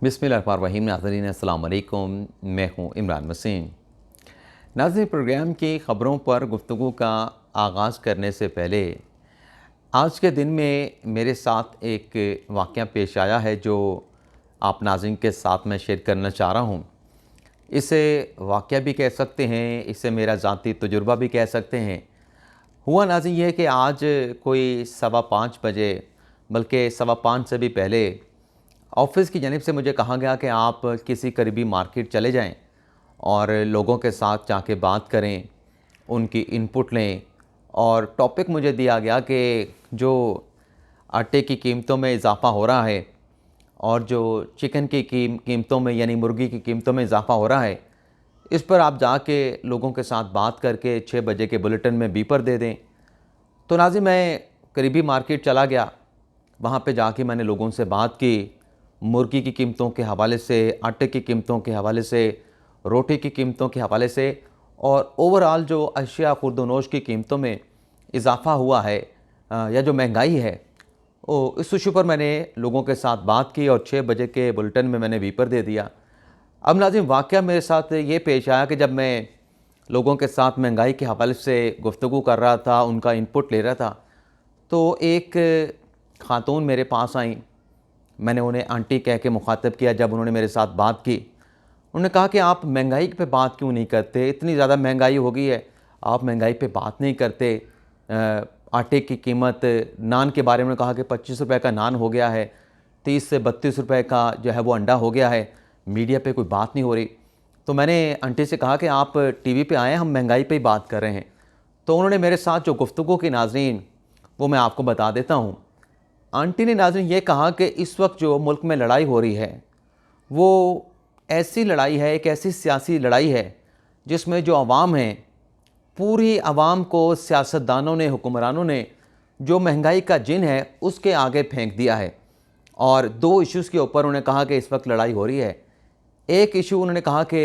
बिस्मिल्लाहिर्रहमानिर्रहीम। नाज़रीन अस्सलाम वालेकुम, मैं हूँ इमरान वसीम। नाज़रीन, प्रोग्राम की ख़बरों पर गुफ्तगू का आगाज़ करने से पहले आज के दिन में मेरे साथ एक वाक़या पेश आया है जो आप नाज़रीन के साथ मैं शेयर करना चाह रहा हूँ। इसे वाक़या भी कह सकते हैं, इसे मेरा ज़ाती तजुर्बा भी कह सकते हैं। हुआ नाज़रीन ये है कि आज कोई 5:15 बजे, बल्कि 5:15 से भी पहले ऑफ़िस की जानिब से मुझे कहा गया कि आप किसी करीबी मार्केट चले जाएं और लोगों के साथ जाके बात करें, उनकी इनपुट लें। और टॉपिक मुझे दिया गया कि जो आटे की कीमतों में इजाफ़ा हो रहा है और जो चिकन की कीमतों में यानी मुर्गी की कीमतों में इजाफ़ा हो रहा है, इस पर आप जाके लोगों के साथ बात करके 6 बजे के बुलेटिन में बीपर दे दें। तो नाज़रीन, मैं करीबी मार्केट चला गया। वहाँ पे जाके मैंने लोगों से बात की, मुर्गी की कीमतों के हवाले से, आटे की कीमतों के हवाले से, रोटी की कीमतों के हवाले से और ओवरऑल जो अशिया खुर्द-व-नोश की कीमतों में इजाफ़ा हुआ है या जो महंगाई है, इस इशू पर मैंने लोगों के साथ बात की और 6 बजे के बुलेटिन में मैंने बीपर दे दिया। अब नाज़रीन, वाक़या मेरे साथ ये पेश आया कि जब मैं लोगों के साथ महंगाई के हवाले से गुफ्तगू कर रहा था, उनका इनपुट ले रहा था, तो एक ख़ातून मेरे पास आईं। मैंने उन्हें आंटी कह के मुखातब किया। जब उन्होंने मेरे साथ बात की, उन्होंने कहा कि आप महंगाई पे बात क्यों नहीं करते? इतनी ज़्यादा महंगाई हो गई है, आप महंगाई पे बात नहीं करते। आटे की कीमत, नान के बारे में कहा कि 25 रुपए का नान हो गया है, 30 से 32 रुपए का जो है वो अंडा हो गया है, मीडिया पे कोई बात नहीं हो रही। तो मैंने आंटी से कहा कि आप टीवी पे आएँ, हम महंगाई पे ही बात कर रहे हैं। तो उन्होंने मेरे साथ जो गुफ्तगू की नाज़रीन, वो मैं आपको बता देता हूँ। आंटी ने नाज़रीन ये कहा कि इस वक्त जो मुल्क में लड़ाई हो रही है, वो ऐसी लड़ाई है, एक ऐसी सियासी लड़ाई है जिसमें जो अवाम है, पूरी अवाम को सियासतदानों ने, हुक्मरानों ने जो महंगाई का जिन है उसके आगे फेंक दिया है। और दो इश्यूज़ के ऊपर उन्होंने कहा कि इस वक्त लड़ाई हो रही है। एक इशू उन्होंने कहा कि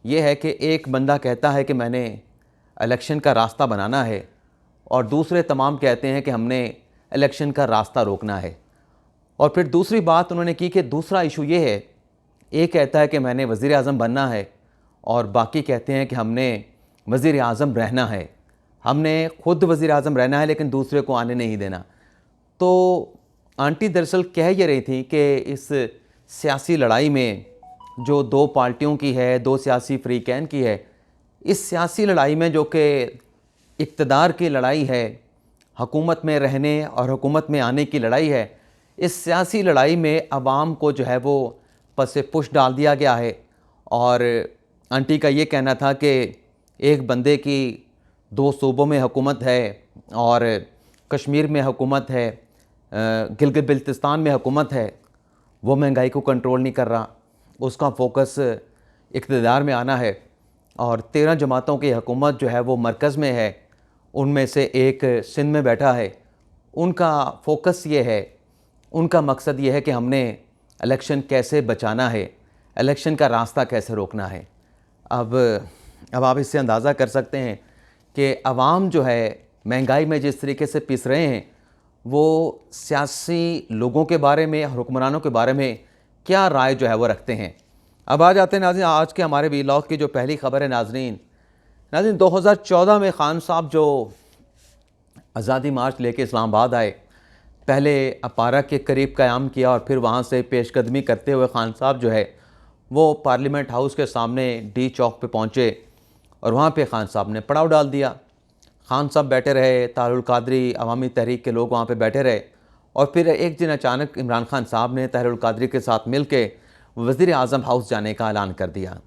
ये है कि एक बंदा कहता है कि मैंने इलेक्शन का रास्ता बनाना है और दूसरे तमाम कहते हैं कि हमने इलेक्शन का रास्ता रोकना है। और फिर दूसरी बात उन्होंने की कि दूसरा इशू ये है, एक कहता है कि मैंने वज़ीर आज़म बनना है और बाकी कहते हैं कि हमने वज़ीर आज़म रहना है, हमने खुद वज़ीर आज़म रहना है लेकिन दूसरे को आने नहीं देना। तो आंटी दरअसल कह ये रही थी कि इस सियासी लड़ाई में जो दो पार्टियों की है, दो सियासी फ़रीक़ैन की है, इस सियासी लड़ाई में जो कि इक़्तिदार की लड़ाई है, हुकूमत में रहने और हुकूमत में आने की लड़ाई है, इस सियासी लड़ाई में अवाम को जो है वो पसे पुश डाल दिया गया है। और आंटी का ये कहना था कि एक बंदे की दो सूबों में हुकूमत है और कश्मीर में हुकूमत है, गिलगित बिल्तिस्तान में हुकूमत है, वो महंगाई को कंट्रोल नहीं कर रहा, उसका फोकस इक़्तिदार में आना है। और 13 जमातों की हुकूमत जो है वो मरकज़ में है, उनमें से एक सिंध में बैठा है। उनका फोकस ये है, उनका मकसद ये है कि हमने इलेक्शन कैसे बचाना है, इलेक्शन का रास्ता कैसे रोकना है। अब आप इससे अंदाज़ा कर सकते हैं कि अवाम जो है महंगाई में जिस तरीके से पिस रहे हैं, वो सियासी लोगों के बारे में, हुक्मरानों के बारे में क्या राय जो है वो रखते हैं। अब आ जाते हैं नाज़रीन आज के हमारे वीलॉग की जो पहली ख़बर है। नाज़रीन 2014 में ख़ान साहब जो आज़ादी मार्च लेके इस्लामाबाद आए, पहले अपारा के करीब क़याम किया और फिर वहाँ से पेशकदमी करते हुए ख़ान साहब जो है वो पार्लियामेंट हाउस के सामने डी चौक पे पहुँचे और वहाँ पे ख़ान साहब ने पड़ाव डाल दिया। ख़ान साहब बैठे रहे, तारुल कादरी अवामी तहरीक के लोग वहाँ पे बैठे रहे और फिर एक दिन अचानक इमरान खान साहब ने तारुल कादरी के साथ मिल के वज़ीर आज़म हाउस जाने का ऐलान कर दिया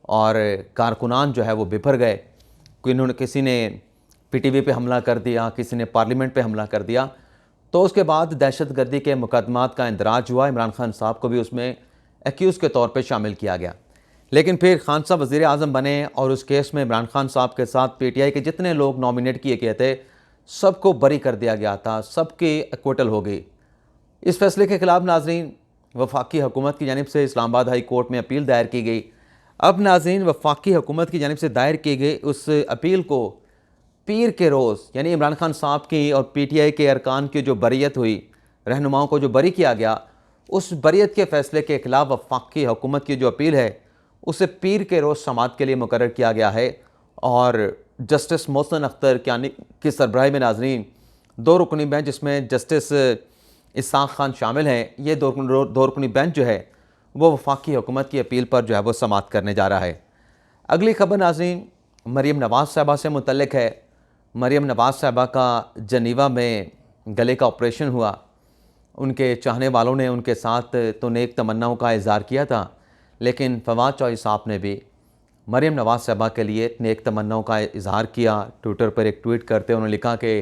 और कारकुनान जो है वो बिफर गए। किसी ने पीटीवी पे हमला कर दिया, किसी ने पार्लियामेंट पे हमला कर दिया। तो उसके बाद दहशतगर्दी के मुकदमात का इंदराज हुआ, इमरान खान साहब को भी उसमें एक्यूज़ के तौर पे शामिल किया गया। लेकिन फिर खान साहब वज़ीर आज़म बने और उस केस में इमरान खान साहब के साथ पीटीआई के जितने लोग नॉमिनेट किए गए थे, सबको बरी कर दिया गया था, सबकी एक्विटल हो गई। इस फैसले के ख़िलाफ़ नाज़रीन वफाकी हुकूमत की जानिब से इस्लामाबाद हाई कोर्ट में अपील दायर की गई। अब नाज़रीन वफाकी हुकूमत की जानिब से दायर की गई उस अपील को पीर के रोज़ यानी इमरान खान साहब की और पीटीआई के अरकान की जो बरीयत हुई, रहनुमाओं को जो बरी किया गया, उस बरियत के फ़ैसले के ख़िलाफ़ वफाकी हुकूमत की जो अपील है उसे पीर के रोज़ समाअत के लिए मुकर्रर किया गया है। और जस्टिस मोहसिन अख्तर कियानी की सरबराही में नाज़रीन 2 रुकनी बेंच जिसमें जस्टिस इसाक खान शामिल हैं, ये 2 रुकनी बेंच जो है वो वफाकी हुकूमत की अपील पर जो है वो समाअत करने जा रहा है। अगली खबर नाज़रीन मरीम नवाज़ साहिबा से मुतल्लिक है। मरीम नवाज़ साहिबा का जनीवा में गले का ऑपरेशन हुआ। उनके चाहने वालों ने उनके साथ तो नेक तमन्नाओं का इज़हार किया था, लेकिन फवाद चौधरी साहब ने भी मरीम नवाज़ साहिबा के लिए नेक तमन्नाओं का इज़हार किया। ट्विटर पर एक ट्वीट करते उन्होंने लिखा कि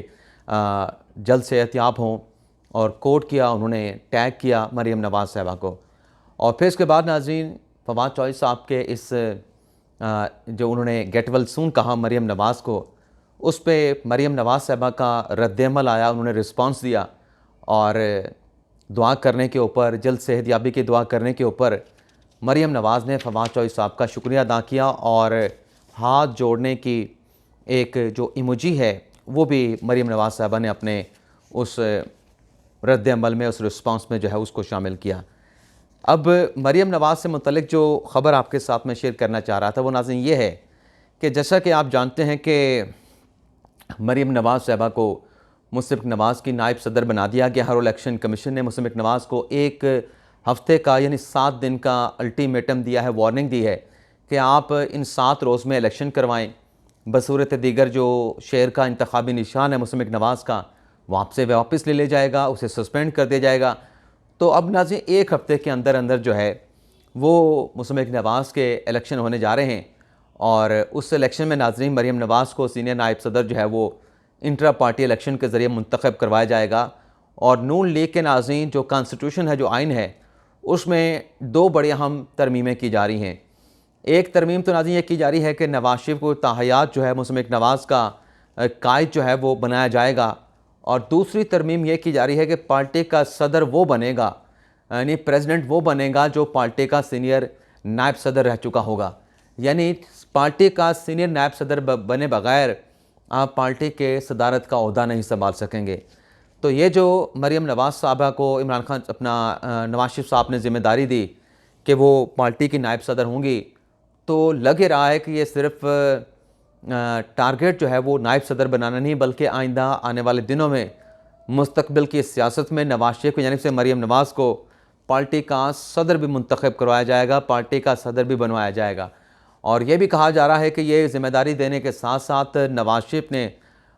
जल्द सेहतयाब हों, और कोट किया, उन्होंने टैग किया मरीम नवाज़ साहिबा को। और फिर इसके बाद नाज़रीन फवाद चौधरी साहब के इस जो उन्होंने गेट वेल सून कहा मरीम नवाज़ को, उस पे मरीम नवाज़ साहिबा का रद्द-ए-अमल आया, उन्होंने रिस्पॉन्स दिया और दुआ करने के ऊपर, जल्द सेहतयाबी की दुआ करने के ऊपर मरीम नवाज़ ने फवाद चौधरी साहब का शुक्रिया अदा किया और हाथ जोड़ने की एक जो इमोजी है वो भी मरीम नवाज़ साहिबा ने अपने उस रद्द-ए-अमल में, उस रिस्पॉन्स में जो है उसको शामिल किया। अब मरीम नवाज़ से मुतल्लिक जो ख़बर आपके साथ में शेयर करना चाह रहा था वो नाज़रीन ये है कि जैसा कि आप जानते हैं कि मरीम नवाज़ साहिबा को मुशफ़िक़ नवाज़ की नायब सदर बना दिया गया है और इलेक्शन कमीशन ने मुशफ़िक़ नवाज़ को 1 हफ़्ते का यानी 7 दिन का अल्टीमेटम दिया है, वार्निंग दी है कि आप इन 7 रोज़ में इलेक्शन करवाएँ। बसूरत दीगर जो शेयर का इंतखाबी निशान है मुशफ़िक़ नवाज़ का, वो आपसे वापस ले लिया जाएगा, उसे सस्पेंड कर दिया जाएगा। तो अब नाज़रीन 1 हफ़्ते के अंदर अंदर जो है वो मुशफ़िक़ नवाज़ के इलेक्शन होने जा रहे हैं और उस इलेक्शन में नाज़रीन मरीम नवाज़ को सीनियर नायब सदर जो है वो इंट्रा पार्टी इलेक्शन के ज़रिए मुंतखब करवाया जाएगा। और नून लीग के नाज़रीन जो कॉन्स्टिट्यूशन है, जो आइन है, उसमें 2 बड़ी अहम तरमीमें की जा रही हैं। एक तरमीम तो नाज़रीन ये की जा रही है कि नवाज़ शरीफ को ताहयात जो है मुशफ़िक़ नवाज़ का कायद जो है वो बनाया जाएगा, और दूसरी तरमीम ये की जा रही है कि पार्टी का सदर वो बनेगा, यानी प्रेसिडेंट वो बनेगा जो पार्टी का सीनियर नायब सदर रह चुका होगा। यानी पार्टी का सीनियर नायब सदर बने बगैर आप पार्टी के सदारत का ओहदा नहीं संभाल सकेंगे। तो ये जो मरीम नवाज़ साहबा को इमरान खान नवाज़ शरीफ साहब ने ज़िम्मेदारी दी कि वो पार्टी की नायब सदर होंगी, तो लग ही रहा है कि ये सिर्फ टारगेट जो है वो नायब सदर बनाना नहीं, बल्कि आइंदा आने वाले दिनों में मुस्तकबिल की सियासत में नवाज़ शरीफ की जानिब से मरीम नवाज़ को पार्टी का सदर भी मुंतखब करवाया जाएगा, पार्टी का सदर भी बनवाया जाएगा। और ये भी कहा जा रहा है कि ये ज़िम्मेदारी देने के साथ साथ नवाज़ शरीफ ने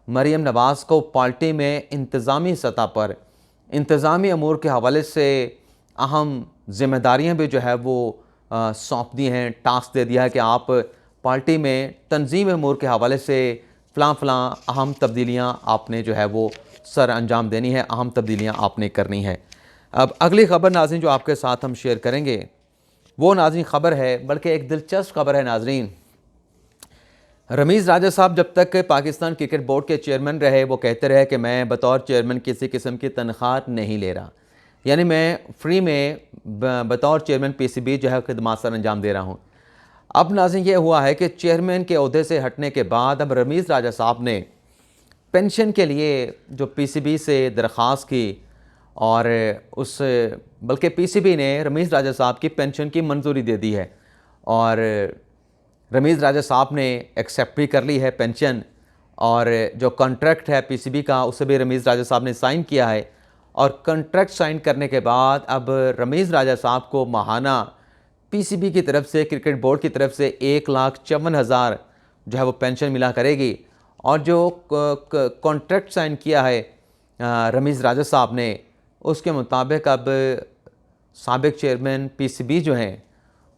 मरीम नवाज़ को पार्टी में इंतज़ामी सतह पर इंतज़ामी अमूर के हवाले से अहम ज़िम्मेदारियाँ भी जो है वो सौंप दी हैं, टास्क दे दिया है कि आप पार्टी में तंज़ीम अमूर के हवाले से फ़लाँ अहम तब्दीलियाँ आपने जो है वो सर अंजाम देनी है, अहम तब्दीलियाँ आपने करनी है। अब अगली ख़बर नाज़रीन जो आपके साथ हम शेयर करेंगे वो नाज़रीन ख़बर है, बल्कि एक दिलचस्प ख़बर है नाज़रीन। रमीज़ राजा साहब जब तक पाकिस्तान क्रिकेट बोर्ड के चेयरमैन रहे, वो कहते रहे कि मैं बतौर चेयरमैन किसी किस्म की तनख्वाह नहीं ले रहा, यानी मैं फ्री में बतौर चेयरमैन पीसीबी जो है खिदमत सर अंजाम दे रहा हूँ। अब नाज़रीन ये हुआ है कि चेयरमैन के ओहदे से हटने के बाद अब रमीज़ राजा साहब ने पेंशन के लिए जो पीसीबी से दरख्वास्त की, और उस बल्कि पीसीबी ने रमीज़ राजा साहब की पेंशन की मंजूरी दे दी है, और रमीज़ राजा साहब ने एक्सेप्ट भी कर ली है पेंशन, और जो कॉन्ट्रैक्ट है पीसीबी का उसे भी रमीज़ राजा साहब ने साइन किया है। और कॉन्ट्रैक्ट साइन करने के बाद अब रमीज़ राजा साहब को माहाना पीसीबी की तरफ से, क्रिकेट बोर्ड की तरफ से 1,54,000 जो है वो पेंशन मिला करेगी। और जो कॉन्ट्रैक्ट साइन किया है रमीज़ राजा साहब ने, उसके मुताबिक अब साबिक चेयरमैन पीसीबी जो हैं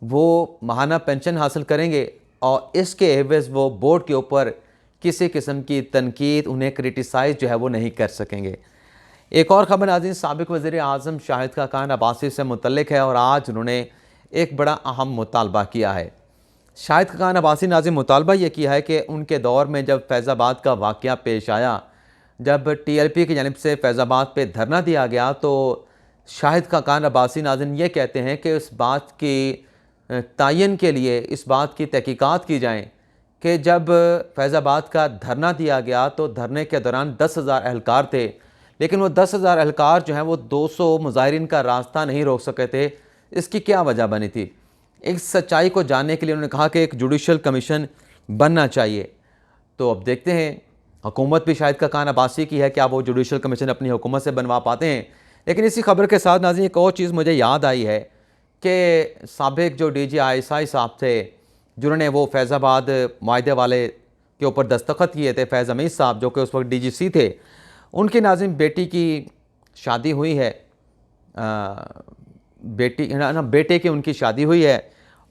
वो माहाना पेंशन हासिल करेंगे, और इसके एवज़ वो बोर्ड के ऊपर किसी किस्म की तनकीद, उन्हें क्रिटिसाइज़ जो है वो नहीं कर सकेंगे। एक और ख़बर नाज़रीन साबिक वज़ीर आज़म शाहिद खाकान अब्बासी से मुतल्लिक है, और आज उन्होंने एक बड़ा अहम मुतालबा किया है। शाहिद खाकान अब्बासी नाज़रीन मुतालबा ये किया है कि उनके दौर में जब फैज़ाबाद का वाक़या पेश आया, जब टीएलपी की जानिब से फैज़ाबाद पे धरना दिया गया, तो शाहिद खाकान अब्बासी नाज़रीन ये कहते हैं कि इस बात की तयन के लिए इस बात की तहकीकात की जाएँ कि जब फैज़ाबाद का धरना दिया गया तो धरने के दौरान 10,000 एहलकार थे, लेकिन वो 10,000 एहलकार जो हैं वो 200 मुजाहिरीन का रास्ता नहीं रोक सके थे। इसकी क्या वजह बनी थी? इस सच्चाई को जानने के लिए उन्होंने कहा कि एक जुडिशल कमीशन बनना चाहिए। तो अब देखते हैं, हुकूमत भी शायद का कान अब्बासी की है, क्या वो जुडिशल कमीशन अपनी हुकूमत से बनवा पाते हैं। लेकिन इसी खबर के साथ नाज़रीन एक और चीज़ मुझे याद आई है कि साबिक जो DGI साहब थे, जिन्होंने वो फैज़ाबाद माहदे वाले के ऊपर दस्तखत किए थे, फैज़ हमीद साहब जो कि उस वक्त DGC थे, उनकी नाज़रीन बेटी की शादी हुई है, बेटे की उनकी शादी हुई है।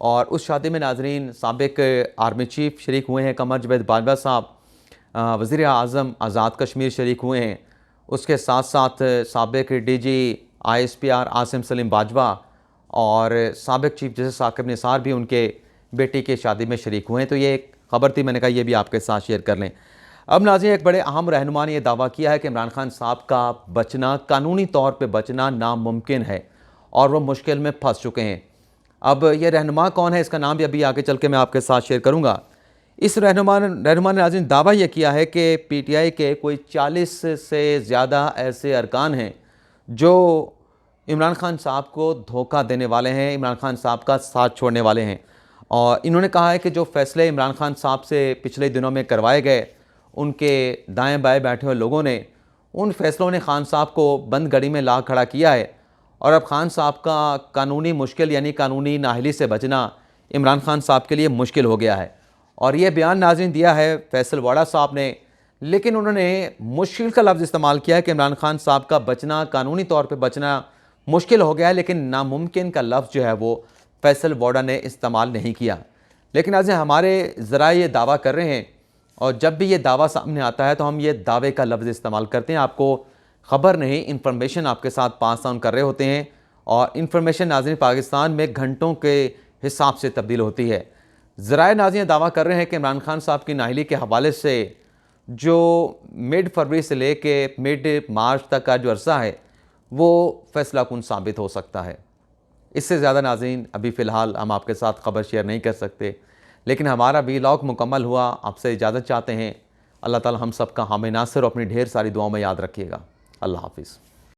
और उस शादी में नाज़रीन साबिक आर्मी चीफ शरीक हुए हैं कमर जावेद बाजवा साहब, वज़ीर आज़म आज़ाद कश्मीर शरीक हुए हैं, उसके साथ साथ साबिक DG ISPR आसिम सलीम बाजवा और साबिक चीफ जस्टिस साकिब निसार भी उनके बेटी की शादी में शरीक हुए हैं। तो ये एक ख़बर थी, मैंने कहा ये भी आपके साथ शेयर कर लें। अब नाज़रीन एक बड़े अहम रहनुमा ने यह दावा किया है कि इमरान खान साहब का बचना, कानूनी तौर पर बचना नामुमकिन है और वो मुश्किल में फंस चुके हैं। अब ये रहनुमा कौन है, इसका नाम भी अभी आगे चल के मैं आपके साथ शेयर करूँगा। इस रहनुमा ने नाज़रीन दावा यह किया है कि PTI के कोई 40 से ज़्यादा ऐसे अरकान हैं जो इमरान खान साहब को धोखा देने वाले हैं, इमरान खान साहब का साथ छोड़ने वाले हैं। और इन्होंने कहा है कि जो फ़ैसले इमरान खान साहब से पिछले दिनों में करवाए गए, उनके दाएं बाएं बैठे हुए लोगों ने, उन फैसलों ने खान साहब को बंद गड़ी में ला खड़ा किया है। और अब खान साहब का कानूनी मुश्किल यानी कानूनी नाअहली से बचना इमरान खान साहब के लिए मुश्किल हो गया है। और ये बयान नाज़रीन दिया है फैसल वाड़ा साहब ने, लेकिन उन्होंने मुश्किल का लफ्ज़ इस्तेमाल किया है कि इमरान खान साहब का बचना, कानूनी तौर पे बचना मुश्किल हो गया है, लेकिन नामुमकिन का लफ्ज़ जो है वो फैसल वाड़ा ने इस्तेमाल नहीं किया। लेकिन आज हमारे ज़रा ये दावा कर रहे हैं, और जब भी ये दावा सामने आता है तो हम ये दावे का लफ्ज़ इस्तेमाल करते हैं। आपको ख़बर नहीं, इन्फॉर्मेशन आपके साथ पास ऑन कर रहे होते हैं, और इन्फॉर्मेशन नाज़रीन पाकिस्तान में घंटों के हिसाब से तब्दील होती है। ज़राए नाज़रीन दावा कर रहे हैं कि इमरान खान साहब की नाअहली के हवाले से जो मिड फरवरी से लेके मिड मार्च तक का जो अरसा है वो फैसला कुन साबित हो सकता है। इससे ज़्यादा नाज़रीन अभी फ़िलहाल हम आपके साथ ख़बर शेयर नहीं कर सकते। लेकिन हमारा व्लॉग मुकम्मल हुआ, आपसे इजाज़त चाहते हैं। अल्लाह ताला हम सब का हामी नासिर और अपनी ढेर सारी दुआओं में याद रखिएगा। अल्लाह हाफ़िज़।